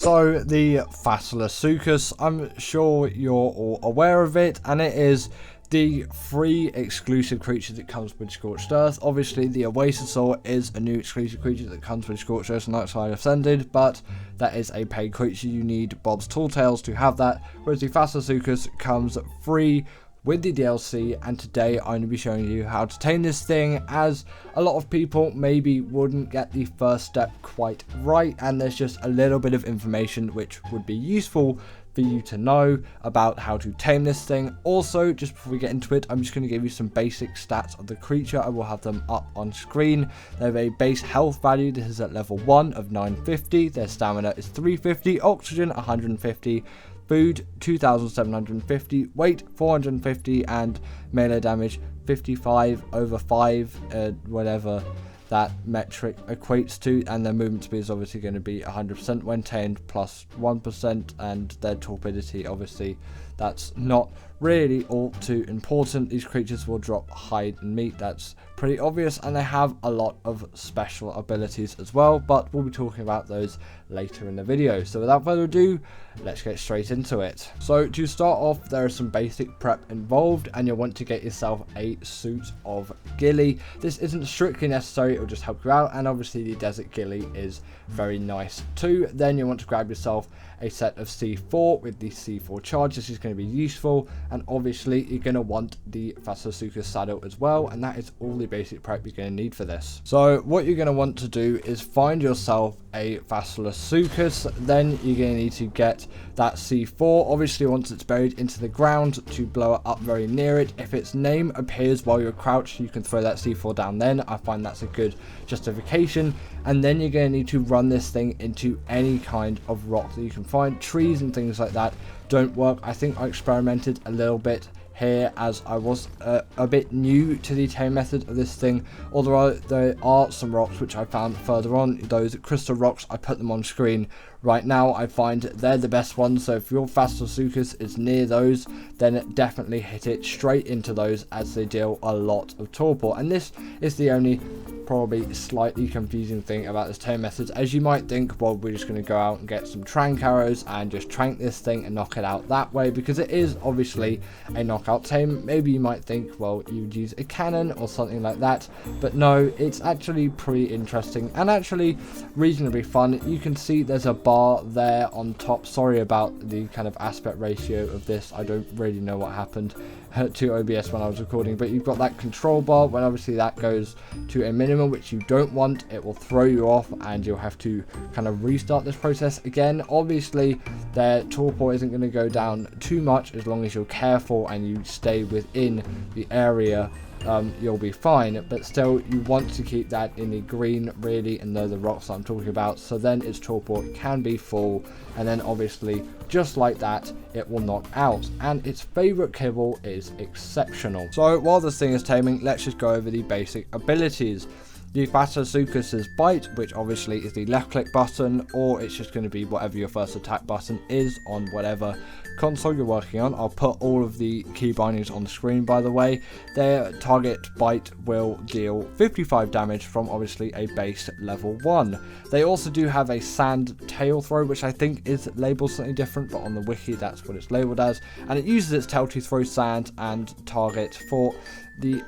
So the Fasolasuchus, I'm sure you're all aware of it, and it is the free exclusive creature that comes with Scorched Earth. Obviously the Oasisaur is a new exclusive creature that comes with Scorched Earth and Nightside Ascended, but that is a paid creature. You need Bob's Tall Tales to have that, whereas the Fasolasuchus comes free with the DLC, and today I'm going to be showing you how to tame this thing, as a lot of people maybe wouldn't get the first step quite right, and there's just a little bit of information which would be useful for you to know about how to tame this thing. Also, just before we get into it, I'm just going to give you some basic stats of the creature. I will have them up on screen. They have a base health value. This is at level 1 of 950. Their stamina is 350, oxygen 150, food 2750, weight 450, and melee damage 55 over 5, whatever that metric equates to, and their movement speed is obviously going to be 100% when tamed, plus 1%, and their torpidity, obviously that's not really all too important. These creatures will drop hide and meat, that's pretty obvious, and they have a lot of special abilities as well, but we'll be talking about those later in the video. So without further ado, let's get straight into it. So to start off, there is some basic prep involved, and you'll want to get yourself a suit of ghillie. This isn't strictly necessary, it will just help you out, and obviously the desert ghillie is very nice too. Then you want to grab yourself a set of C4 with the C4 charge. This is going to be useful, and obviously you're going to want the Fasolasuchus saddle as well, and that is all the basic prep you're going to need for this. So what you're going to want to do is find yourself a Fasolasuchus, then you're going to need to get that C4. Obviously once it's buried into the ground, to blow it up very near it. If its name appears while you're crouched, you can throw that C4 down then. I find that's a good justification. And then you're going to need to run this thing into any kind of rock that you can find. Trees and things like that don't work. I think I experimented a little bit here, as I was a bit new to the tame method of this thing, although there are some rocks which I found further on. Those crystal rocks, I put them on screen right now. I find they're the best ones, so if your Fasolasuchus is near those, then definitely hit it straight into those, as they deal a lot of torpor. And this is the only probably slightly confusing thing about this tame method, as you might think, well, we're just going to go out and get some trank arrows and just trank this thing and knock it out that way, because it is obviously a knockout tame. Maybe you might think, well, you would use a cannon or something like that, but no, it's actually pretty interesting and actually reasonably fun. You can see there's a bar there on top. Sorry about the kind of aspect ratio of this, I don't really know what happened to OBS when I was recording, but you've got that control bar. When obviously that goes to a minimum, which you don't want, it will throw you off and you'll have to kind of restart this process again. Obviously their torpor isn't going to go down too much as long as you're careful and you stay within the area. You'll be fine, but still you want to keep that in the green really, and they're the rocks that I'm talking about, so then its torpor can be full, and then obviously just like that it will knock out, and its favorite kibble is exceptional. So while this thing is taming, let's just go over the basic abilities. The Fasolasuchus' bite, which obviously is the left click button, or it's just going to be whatever your first attack button is on whatever console you're working on. I'll put all of the key bindings on the screen, by the way. Their target bite will deal 55 damage from obviously a base level 1. They also do have a sand tail throw, which I think is labeled something different, but on the wiki that's what it's labeled as, and it uses its tail to throw sand and target for an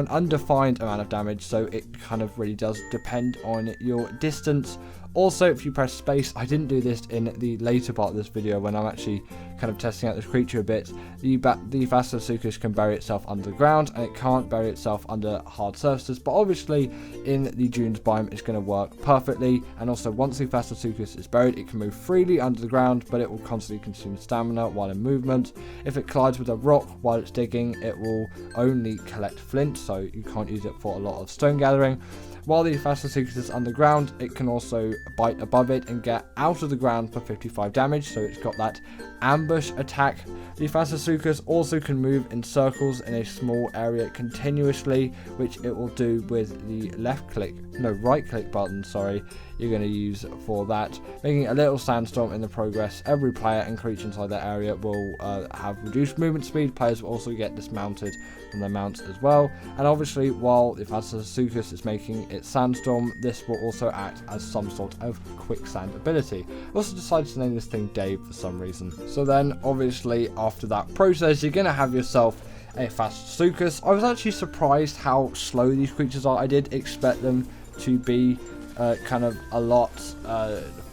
undefined amount of damage, so it kind of really does depend on your distance. Also, if you press space, I didn't do this in the later part of this video when I'm actually kind of testing out this creature a bit, the Fasolasuchus can bury itself under the ground, and it can't bury itself under hard surfaces, but obviously in the dunes biome it's going to work perfectly. And also once the Fasolasuchus is buried, it can move freely under the ground, but it will constantly consume stamina while in movement. If it collides with a rock while it's digging, it will only collect flint, so you can't use it for a lot of stone gathering. While the Fasolasuchus is underground, it can also bite above it and get out of the ground for 55 damage, so it's got that ambush attack. The Fasolasuchus also can move in circles in a small area continuously, which it will do with the right click button, you're going to use for that, making a little sandstorm in the progress. Every player and creature inside that area will have reduced movement speed. Players will also get dismounted from their mounts as well, and obviously while the Fasolasuchus is making its sandstorm, this will also act as some sort of quicksand ability. I also decided to name this thing Dave for some reason. So then obviously after that process, you're going to have yourself a Fasolasuchus. I was actually surprised how slow these creatures are. I did expect them to be kind of a lot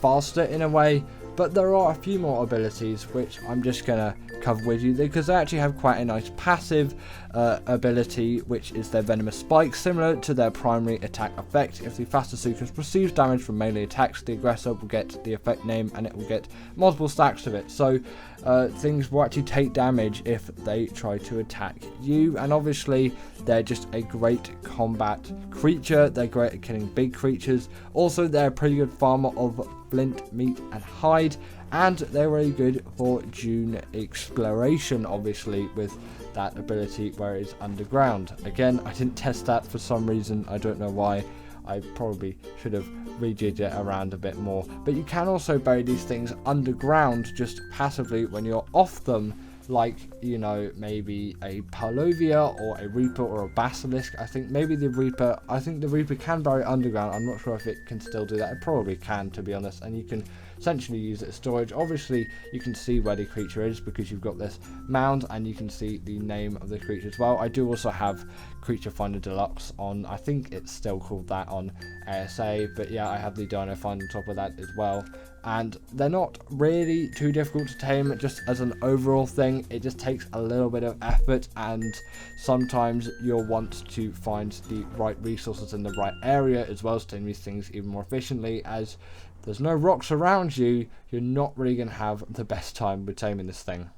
faster in a way, but there are a few more abilities which I'm just gonna cover with you because they actually have quite a nice passive ability, which is their venomous spike, similar to their primary attack effect. If the Fasolasuchus receives damage from melee attacks, the aggressor will get the effect name and it will get multiple stacks of it. So things will actually take damage if they try to attack you, and obviously they're just a great combat creature. They're great at killing big creatures. Also, they're a pretty good farmer of flint, meat and hide, and they're really good for dune exploration, obviously with that ability where it's underground. Again, I didn't test that for some reason, I don't know why. I probably should have rejigged it around a bit more. But you can also bury these things underground just passively when you're off them, like, you know, maybe a Parlovia or a Reaper or a Basilisk. I think the Reaper can bury underground. I'm not sure if it can still do that. It probably can, to be honest, and you can essentially use it as storage. Obviously you can see where the creature is because you've got this mound, and you can see the name of the creature as well. I do also have Creature Finder Deluxe on, I think it's still called that on ASA, but yeah, I have the Dino Finder on top of that as well. And they're not really too difficult to tame. Just as an overall thing, it just takes a little bit of effort, and sometimes you'll want to find the right resources in the right area as well to tame these things even more efficiently. As there's no rocks around you, you're not really going to have the best time with taming this thing.